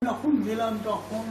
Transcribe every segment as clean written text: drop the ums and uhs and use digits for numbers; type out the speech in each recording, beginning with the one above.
যখন গেলাম তখন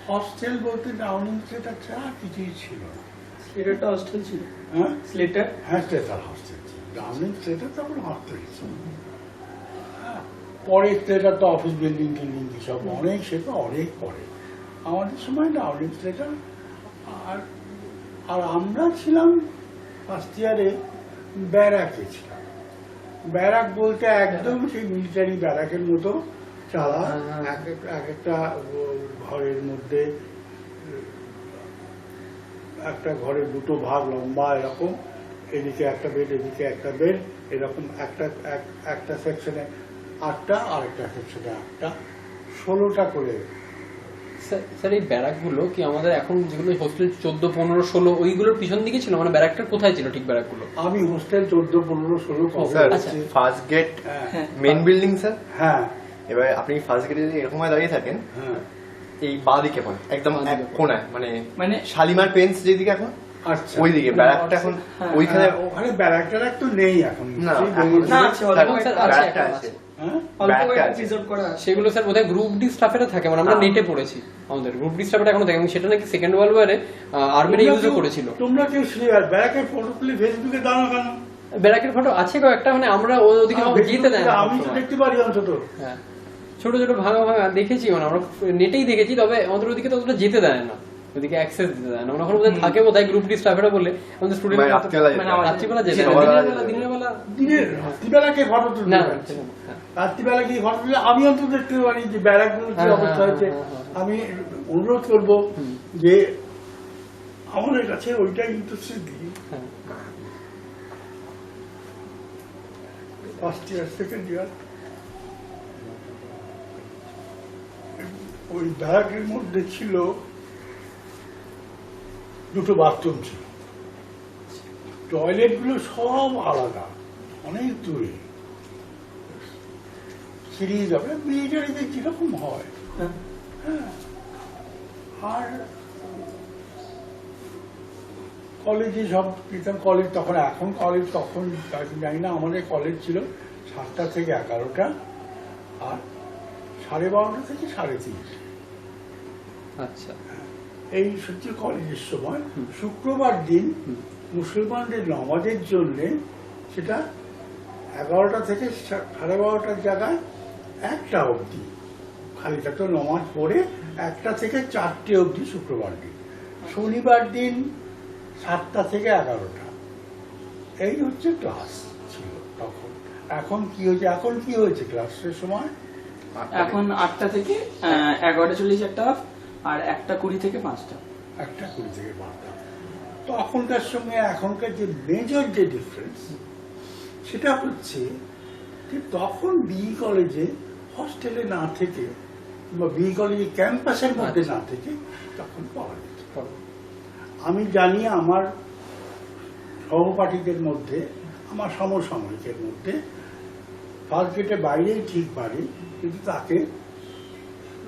হস্টেল বলতে ডাউনিং স্লেটার ছাড়া কিছুই ছিল না। স্লেটারটা হস্টেল ছিল? হ্যাঁ স্লেটার, হ্যাঁ স্লেটার হস্টেল ছিল, ডাউনিং স্লেটার তখন হস্টেল ছিল। হ্যাঁ, পরে স্লেটার তো অফিস বিল্ডিং টিল্ডিং সব অনেক, সে তো অনেক পরে। আমাদের সময় ডাউনিং স্লেটার। আর আর আমরা ছিলাম ফার্স্ট ইয়ারে ব্যারাকে ছিলাম। ব্যারাক বলতে একদম সেই মিলিটারি ব্যারাকের মতো চালা, এক একটা ঘরের মধ্যে একটা ঘরের দুটো ভাগ লম্বা এরকম, এদিকে একটা বেড এদিকে একটা বেড, এরকম একটা সেকশনে 8টা আর একটা সেকশনে 8টা, 16টা করে। স্যার এই ব্যারাকগুলো কি আমাদের এখন যেগুলো হোস্টেল 14, 15, 16 ওইগুলোর পিছন দিকে ছিল, মানে ব্যারাকটা কোথায় ছিল ঠিক ব্যারাকগুলো? আমি হোস্টেল 14, 15, 16 স্যার আচ্ছা। ফার্স্ট গেট হ্যাঁ মেইন বিল্ডিং স্যার। হ্যাঁ এবার আপনি ফার্স্ট গেটে যদি এরকম ভাবে দাঁড়িয়ে থাকেন, হ্যাঁ এই বাঁ দিকে পড়ে একদম এক কোণায়, মানে মানে শালিমার পেন্স যেদিকে এখন আচ্ছা ওইদিকে ব্যারাকটা এখন হ্যাঁ, ওইখানে। ওখানে ব্যারাক ট্যারাক তো নেই এখন। না, সেই এখন বেরিয়ে- না, আছে, অল্প স্যার, কয়েকটা ব্যারাকটা আছে, আছে। হ্যাঁ অল্প ব্যাগটা কয়েকটা আছে। প্রিজার্ভ করা আছে। সেগুলো স্যার বোধহয় গ্রুপ ডি স্টাফেরা থাকে, মানে আমরা নেটে পড়েছি আমাদের গ্রুপ ডি স্টাফেরা এখনো থাকে, এবং সেটা নাকি সেকেন্ড ওয়ার্ল্ড ওয়ারে আর্মিরা ইউজও করেছিল। তোমরা কেউ ব্যারাকের ফটো তুলে ফেসবুকে দাও না কেন? ব্যারাকের ফটো আছে কয়েকটা, মানে আমরা ওদিকে যেতে দেয় না আমি তো সবসময়। দেখতে পারি অন্তত। হ্যাঁ, ছোট ছোট ভাঙা ভাঙা দেখেছি, মানে আমরা নেটেই দেখেছি, তবে আমাদের ওদিকে তো অতটা যেতে দেয় না, ওদিকে অ্যাক্সেস দিতে দেয় না। মানে ওখানে বোধহয় থাকে বোধহয় গ্রুপ ডি স্টাফেরা বলে আমাদের স্টুডেন্ট মানে রাত্রিবেলা যেতে মানে হয়। রাত্রিবেলা যেতে সকালবেলা দেয়, যেতে দিনের হয়। বেলা রাত্রিবেলাকে ফটো তুলতে না পারছি। রাত্রিবেলা গিয়ে ফটো তুলে আমি অন্তত দেখতে পারি যে ব্যারাকগুলো কি হ্যাঁ, অবস্থা হ্যাঁ, হয়েছে। হ্যাঁ, হ্যাঁ। আমি অনুরোধ করব যে আমাদের কাছে ওইটাই কিন্তু স্মৃতি। হ্যাঁ। ফার্স্ট ইয়ার সেকেন্ড ইয়ার ওই ব্যারাকের মধ্যে ছিল দুটো বাথরুম ছিল, টয়লেট গুলো সব আলাদা, অনেক দূরে। সিরিজ হবে মিলিটারিতে যেরকম হয়। হ্যাঁ, আর কলেজে সব প্রীতম কলেজ তখন, এখন কলেজ তখন জানি না, আমাদের কলেজ ছিল 7টা থেকে 11টা আর 12:30 থেকে 3:30। আচ্ছা, এই সত্যি কলেজের সময় শুক্রবার দিন মুসলমানদের নামাজের জন্য সেটা 11টা থেকে 12:30টার জায়গায় 1টা অবধি খালি থাকতো, নামাজ পড়ে 1টা থেকে 4টে অবধি শুক্রবার দিন। শনিবার দিন 7টা থেকে 11টা। এই হচ্ছে ক্লাস ছিল তখন। এখন কি হয়েছে, এখন কি হয়েছে ক্লাসের সময়? এখন 8টা থেকে 11:40 একটা হাফ, আর 1:20 থেকে 5টা। 1:20 থেকে 5টা। তখনকার সঙ্গে এখনকার যে মেজর যে ডিফারেন্স সেটা হচ্ছে যে তখন বিই কলেজে হস্টেলে না থেকে বা বিই কলেজে ক্যাম্পাসের মধ্যে না থেকে তখন পাওয়া যেত। আমি জানি আমার সহপাঠীদের মধ্যে, আমার সমসাময়িকের মধ্যে ফার্স্ট গেটে বাইরেই ঠিক বাড়ি, কিন্তু তাকে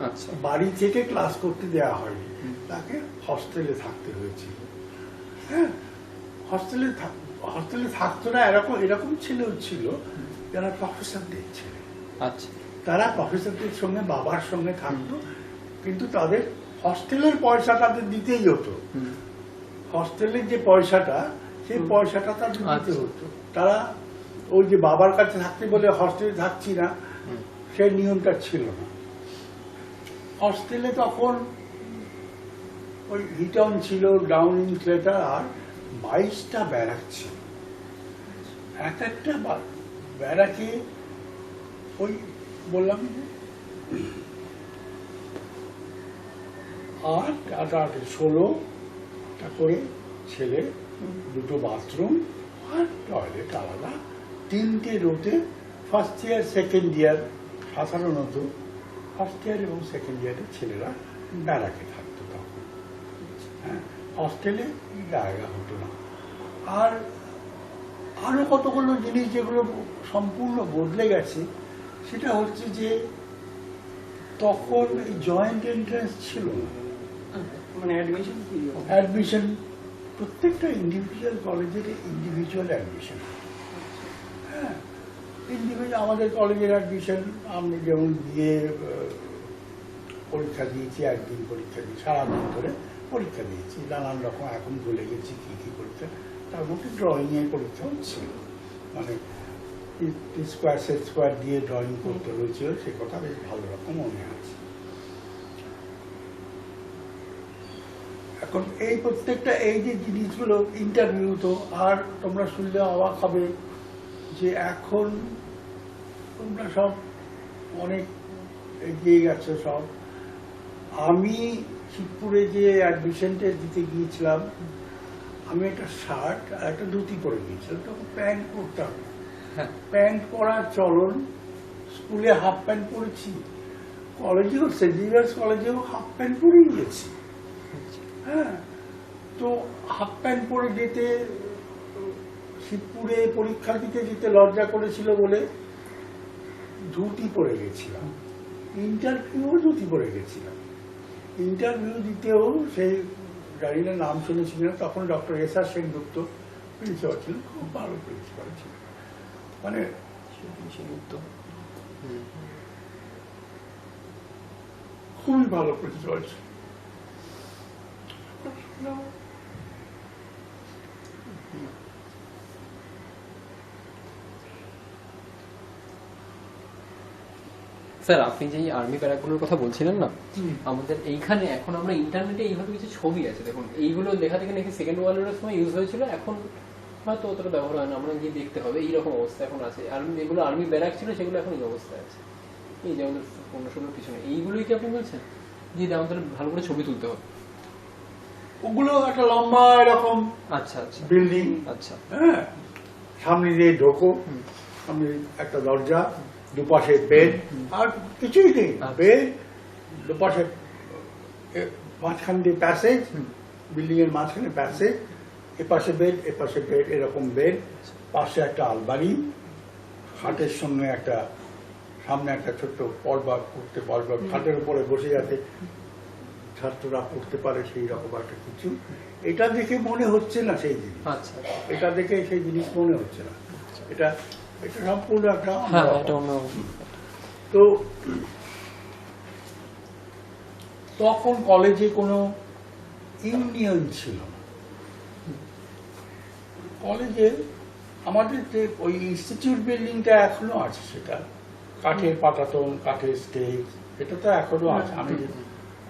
আচ্ছা, বাড়ি থেকে ক্লাস করতে দেওয়া হয়নি, তাকে হস্টেলে থাকতে হয়েছিল। হ্যাঁ, হস্টেলে থাকতো না, এরকম ছেলেও ছিল যারা প্রফেসরদের ছেলে। আচ্ছা, তারা প্রফেসরদের সঙ্গে বাবার সঙ্গে থাকতো, কিন্তু তাদের হস্টেলের পয়সা তাদের দিতেই হতো। হস্টেলের যে পয়সাটা, সেই পয়সাটা তাদের দিতে আচ্ছা। হতো। তারা ওই যে বাবার কাছে থাকতে বলে হস্টেলে থাকছি না, সেই নিয়মটা ছিল না। হস্টেলে তখন ওই রিটার্ন ছিল, ডাউনিং স্লেটার আর 22টা ব্যারাক ছিল। এক একটা ব্যারাকে ওই বললাম 8 আর 8 16টা করে ছেলে, দুটো বাথরুম আর টয়লেট আলাদা, 3টে রোতে। ফার্স্ট ইয়ার সেকেন্ড ইয়ার সাধারণত ফার্স্ট ইয়ার এবং সেকেন্ড ইয়ারের ছেলেরা ব্যারাকে থাকতো তখন। হ্যাঁ, হস্টেলে জায়গা হতো না। আর আরো কতগুলো জিনিস যেগুলো সম্পূর্ণ বদলে গেছে, সেটা হচ্ছে যে তখন জয়েন্ট এন্ট্রান্স ছিল না। মানে অ্যাডমিশন কি? অ্যাডমিশন প্রত্যেকটা ইন্ডিভিজুয়াল কলেজের ইন্ডিভিজুয়াল অ্যাডমিশন। হ্যাঁ, ইন্ডিভিজুয়াল আমাদের কলেজের অ্যাডমিশন আমি যেমন গিয়ে পরীক্ষা দিয়েছি, একদিন পরীক্ষা দিই, সারাদিন ধরে পরীক্ষা দিয়েছি, নানান রকম, এখন ভুলে গেছি কী কী পরীক্ষা। তার মধ্যে ড্রয়িংয়ের পরীক্ষাও ছিল, মানে স্কোয়ার সেট স্কোয়ার দিয়ে ড্রয়িং করতে হয়েছিল, সে কথা বেশ ভালো রকম মনে আছে। এখন এই প্রত্যেকটা এই যে জিনিসগুলো ইন্টারভিউ, তো আর তোমরা শুনলে অবাক হবে যে এখন তোমরা সব অনেক এগিয়ে গেছো সব। আমি শিবপুরে যে অ্যাডমিশনটা দিতে গিয়েছিলাম, আমি একটা শার্ট আর একটা ধুতি পরে গিয়েছিলাম, তখন প্যান্ট পরতাম। প্যান্ট পরার চলন, স্কুলে হাফ প্যান্ট পরেছি, কলেজেও সেন্ট জেভিয়ার্স কলেজেও হাফ প্যান্ট পরেই গেছি। হ্যাঁ, তো হাফ প্যান্ট পরে যেতে, শিবপুরে পরীক্ষা দিতে যেতে লজ্জা করেছিল বলে ধুতি পরে গেছিলাম। ইন্টারভিউ ধুতি পরে গেছিলাম। ইন্টারভিউ দিতেও সেই জানি না নাম শুনেছি না, তখন ডক্টর এস.আর. সেনগুপ্ত প্রিন্সিপাল ছিল, খুব ভালো প্রিন্সিপাল ছিল, মানে খুবই ভালো প্রিন্সিপাল ছিল। স্যার, আপনি যে আর্মি প্যারাগুলোর কথা বলছিলেন না, আমাদের এইখানে এখন আমরা ইন্টারনেটে এইভাবে কিছু ছবি আছে, দেখুন এইগুলো দেখা থেকে নাকি সেকেন্ড ওয়ার্ল্ড ওয়ারের সময় ইউজ হয়েছিল, এখন হয়তো অতটা ব্যবহার হয় না, আমরা গিয়ে দেখতে হবে। এইরকম অবস্থা এখন আছে, আর্মি যেগুলো আর্মি ব্যারাক ছিল সেগুলো এখন এই অবস্থায় আছে, এই যে আমাদের 15-16 পিছনে। এইগুলোই কি আপনি বলছেন যে আমাদের ভালো করে ছবি তুলতে হবে? ওগুলো একটা লম্বা এরকম আচ্ছা আচ্ছা বিল্ডিং, আচ্ছা, হ্যাঁ, সামনে দিয়ে ঢোকো, সামনে একটা দরজা, দুপাশে বেড, আর কিছুই নেই, বেড দুপাশে, মাঝখান দিয়ে প্যাসেজ, বিল্ডিং এর মাঝখানে প্যাসেজ, এপাশে বেড এপাশে বেড, এরকম বেড, পাশে একটা আলমারি, খাটের সঙ্গে একটা, সামনে একটা ছোট্ট পর্দা, পড়তে পারবে, খাটের উপরে বসে যাতে ছাত্ররা পড়তে পারে সেই রকম একটা কিছু। এটা দেখে মনে হচ্ছে না সেই জিনিস, আচ্ছা, এটা দেখে সেই জিনিস মনে হচ্ছে না, এটা এটা সম্পূর্ণ একটা তো। তখন কলেজে কোনো ইউনিয়ন ছিল না। কলেজে আমাদের যে ওই ইনস্টিটিউট বিল্ডিংটা এখনো আছে, সেটা কাঠের পাটাতন, কাঠের স্টেজ, এটা তো এখনো আছে। আমি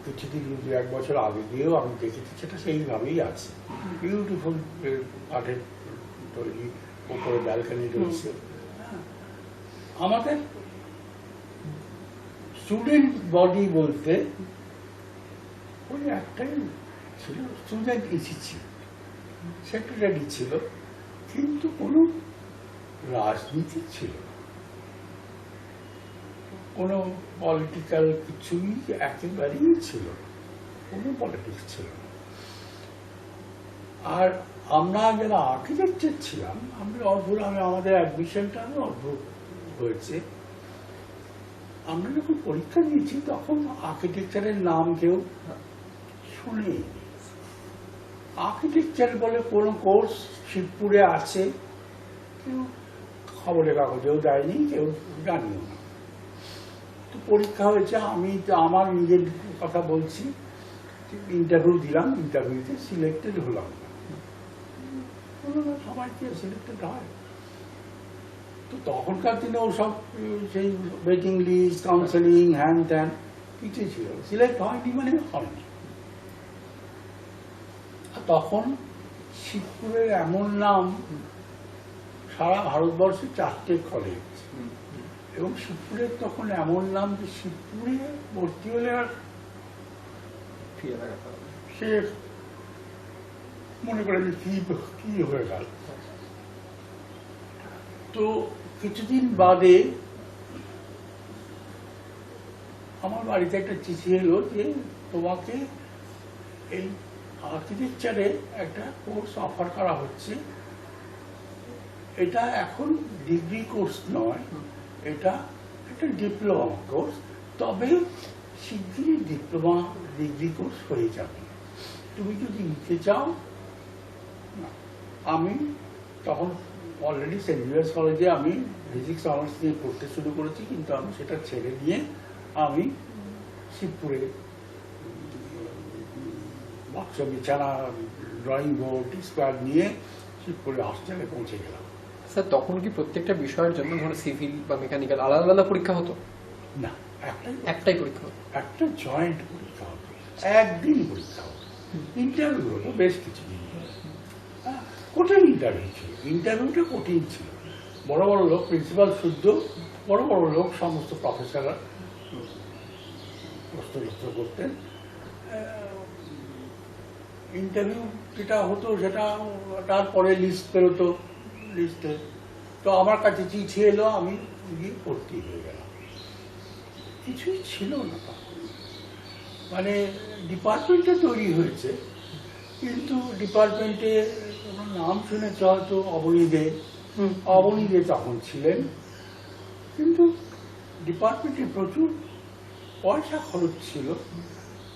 কিছুদিন 1 বছর আগে গিয়েও আমি দেখেছি, সেটা সেইভাবেই আছে, বিউটিফুল কাঠের তৈরি, উপরে ব্যালকনি রয়েছে। আমাদের স্টুডেন্ট বডি বলতে ওই একটাই ছিল, স্টুডেন্ট ইনস্টিটিউট, সেক্রেটারি ছিল, কিন্তু কোনো রাজনীতি ছিল না, কোনো পলিটিক্যাল কিছুই একেবারেই ছিল না, কোনো পলিটিক্স ছিল না। আর আমরা যারা আর্কিটেকচার ছিলাম, আমরা অদ্ভুত, আমাদের অ্যাডমিশনটা অদ্ভুত হয়েছে। আমরা যখন পরীক্ষা দিয়েছি তখন আর্কিটেকচারের নাম কেউ শুনেনি। আর্কিটেকচার বলে কোনো কোর্স শিবপুরে আছে, কেউ খবরের কাগজেও দেয়নি, কেউ জানিও না। তো পরীক্ষা হয়েছে, আমি আমার নিজের কথা বলছি, ইন্টারভিউ দিলাম, ইন্টারভিউতে সিলেক্টেড হলাম, সবাই কি সিলেক্টেড হয়। তো তখনকার দিনে ওসব সেই ওয়েটিং লিস্ট, কাউন্সেলিং, হ্যান ত্যান কিছুই ছিল, সিলেক্ট হয়নি মানে হয়নি। তখন শিবপুরের এমন নাম, সারা ভারতবর্ষে 4টে কলেজ, এবং শিবপুরের তখন এমন নাম যে শিবপুরে ভর্তি হলে আর সে মনে করে যে কি হয়ে গেল। তো কিছুদিন বাদে আমার বাড়িতে একটা চিঠি এলো যে তোমাকে এই আর্কিটেকচারে একটা কোর্স অফার করা হচ্ছে, এটা এখন ডিগ্রি কোর্স নয়, এটা একটা ডিপ্লোমা কোর্স, তবে শিগগিরই ডিপ্লোমা ডিগ্রি কোর্স হয়ে যাবে, তুমি যদি নিতে চাও। আমি তখন অলরেডি সেন্ট জেভিয়ার্স কলেজে আমি ফিজিক্স অনার্স নিয়ে পড়তে শুরু করেছি, কিন্তু আমি সেটা ছেড়ে দিয়ে আমি শিবপুরে বাক্স বিছানা, ড্রয়িং বোর্ড, স্কোয়ার নিয়ে শিবপুরে হস্টেলে পৌঁছে গেলাম। স্যার তখন কি প্রত্যেকটা বিষয়ের জন্য ধরো সিভিল বা মেকানিক্যাল আলাদা আলাদা পরীক্ষা হতো? না, একটাই পরীক্ষা হতো। একটা জয়েন্ট পরীক্ষা হতো, একদিন পরীক্ষা হতো। ইন্টারভিউ হতো বেশ কিছু দিন, কঠিন ইন্টারভিউ ছিল। ইন্টারভিউটা কঠিন ছিল। বড় বড় লোক, প্রিন্সিপাল শুদ্ধ, বড় বড় লোক, সমস্ত প্রফেসররা প্রশ্ন করতেন। ইন্টারভিউ যেটা হতো সেটা তারপরে লিস্ট বেরোতো, লিস্টে তো আমার কাছে চিঠি এলো, আমি গিয়ে ভর্তি হয়ে গেলাম। কিছুই ছিল না তখন, মানে ডিপার্টমেন্টটা তৈরি হয়েছে, কিন্তু ডিপার্টমেন্টে কোনো নাম শুনেছ হয়তো অবনী দে। অবনী দে তখন ছিলেন, কিন্তু ডিপার্টমেন্টে প্রচুর পয়সা খরচ ছিল।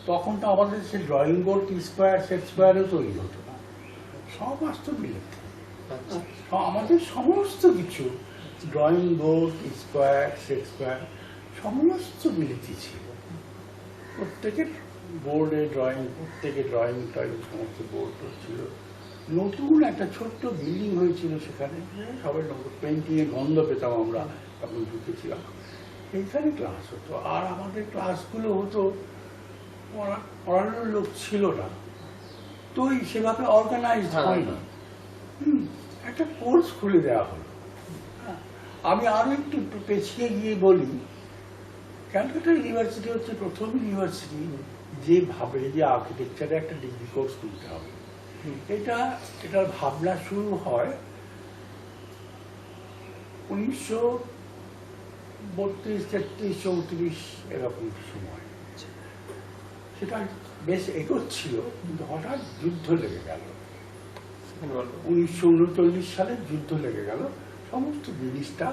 তখন তো আমাদের সে ড্রয়িং বোর্ড, স্কোয়ার, সেট স্কোয়ারও তৈরি হতো না, সব আসতো বিলেত থেকে। আমাদের সমস্ত কিছু drawing board, square, set square সমস্ত বিলেতি ছিল। প্রত্যেকের বোর্ডে ড্রয়িং, প্রত্যেকে ড্রয়িং টয়িং সমস্ত বোর্ড ছিল। নতুন একটা ছোট্ট বিল্ডিং হয়েছিল সেখানে, সবাই পেন্টিংয়ে গন্ধ পেতাম আমরা তখন ঢুকেছিলাম। এইখানে ক্লাস হতো, আর আমাদের ক্লাসগুলো হতো, পড়ানোর লোক ছিল না, তো সেভাবে অর্গানাইজড হয়নি। একটা কোর্স খুলে দেওয়া হলো। আমি আরো একটু পেছিয়ে গিয়ে বলি, ক্যালকাটা ইউনিভার্সিটি হচ্ছে প্রথম ইউনিভার্সিটি যে ভাবে যে আর্কিটেকচারে একটা ডিগ্রি কোর্স করতে হবে। এটার ভাবনা শুরু হয় 1932, 33, 34 এরকম সময়। সেটা বেশ এগোচ্ছিল, কিন্তু হঠাৎ যুদ্ধ লেগে গেল। 1939 সালে যুদ্ধ লেগে গেল, সমস্ত জিনিসটা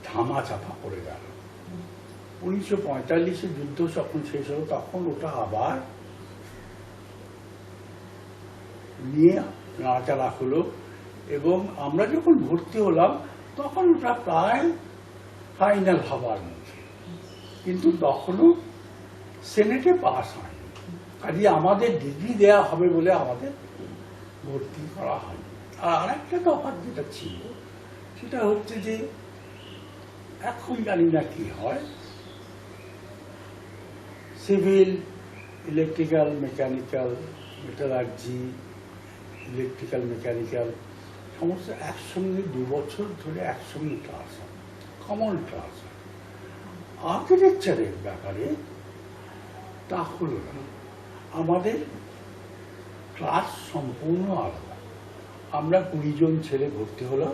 ধামা চাপা পড়ে গেল। 1945-এ যুদ্ধ যখন শেষ হলো, তখন ওটা আবার নিয়ে নাড়াচাড়া হলো, এবং আমরা যখন ভর্তি হলাম তখন ওটা প্রায় ফাইনাল হবার মধ্যে, কিন্তু তখনও সেনেটে পাস হয়নি। কাজে আমাদের ডিগ্রি দেয়া হবে বলে আমাদের ভর্তি করা হয়নি। আর আরেকটা তফাৎ যেটা ছিল সেটা হচ্ছে যে, এখন জানি না কি হয়, civil, electrical, mechanical, metallurgy, electrical, mechanical সমস্ত একসঙ্গে 2 বছর ধরে একসঙ্গে ক্লাস হয়, কমন ক্লাস হয়। আর্কিটেকচারের ব্যাপারে তা হলো না, আমাদের ক্লাস সম্পূর্ণ আলাদা। আমরা 20 জন ছেলে ভর্তি হলো,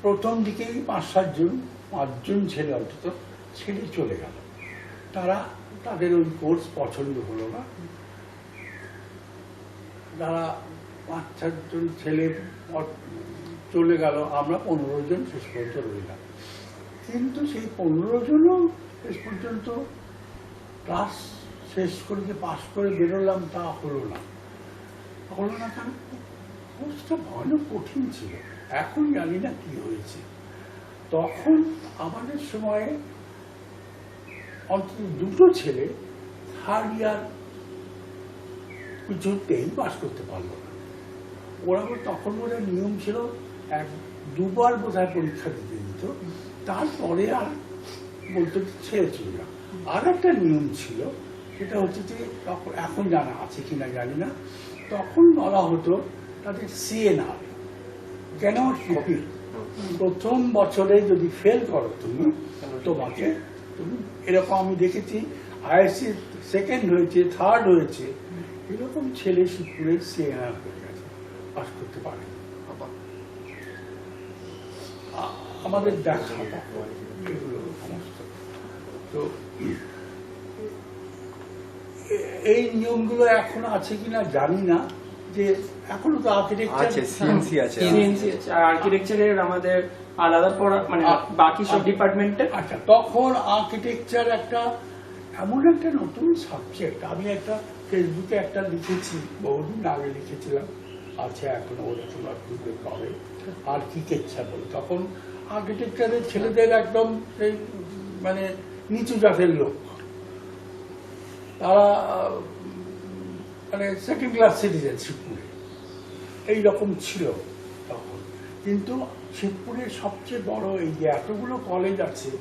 প্রথম দিকেই 5 জন ছেলে অন্তত ছেড়ে চলে গেল। তাদের ওই কোর্স পছন্দ হলো না, তারা 5-4 জন ছেলে চলে গেল। আমরা 15 জন শেষ পর্যন্ত রইলাম, কিন্তু সেই 15 জনও শেষ পর্যন্ত ক্লাস শেষ করে যে পাস করে বেরোলাম তা হলো না। কারণ কোর্সটা ভয়ানক কঠিন ছিল। এখন জানি না কি হয়েছে। তখন আমাদের সময়ে অন্তত 2টো ছেলে থার্ড ইয়ার কিছুতেই পাস করতে পারলো না। ওরা তখন বোধহয় নিয়ম ছিল 1-2 বার বোধহয় পরীক্ষা দিতে দিত, তারপরে আর বলতে ছেড়েছিল না। আর একটা নিয়ম ছিল, সেটা হচ্ছে যে এখন জানা আছে কিনা জানি না, তখন বলা হতো তাদের CNR, কেন প্রথম বছরে যদি ফেল করো তুমি এরকম আমি দেখেছি, ISC সেকেন্ড হয়েছে, থার্ড হয়েছে, এরকম ছেলে শিবপুরে CNR হয়ে গেছে, পাস করতে পারে। আমাদের দেখা এগুলো সমস্ত। তো এই নিয়মগুলো এখনো আছে কিনা জানি না, যে এখনো তো আর্কিটেকচার CNC আছে, আর আর্কিটেকচারের আমাদের আলাদা পড়া, মানে বাকি সব ডিপার্টমেন্টে। আচ্ছা, তখন আর্কিটেকচার একটা এমন একটা নতুন সাবজেক্ট। আমি একটা ফেসবুকে একটা লিখেছি, বহুদিন আগে লিখেছিলাম, আছে এখনো, ওরা তোমরা খুঁজে পাবে, আর্কিটেকচার বলে। তখন আর্কিটেকচারের ছেলেদের একদম সেই মানে নিচু জাতের লোক, তারা মানে সেকেন্ড ক্লাস সিটিজেন শিবপুরে এইরকম ছিল তখন। কিন্তু শিবপুরের সবচেয়ে বড়, এই যে এতগুলো কলেজ আছে,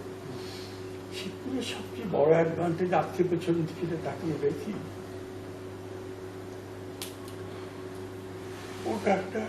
শিবপুরের সবচেয়ে বড় অ্যাডভান্টেজ আজকে পেছন দিকে তাকিয়ে দেখি, ওটা একটা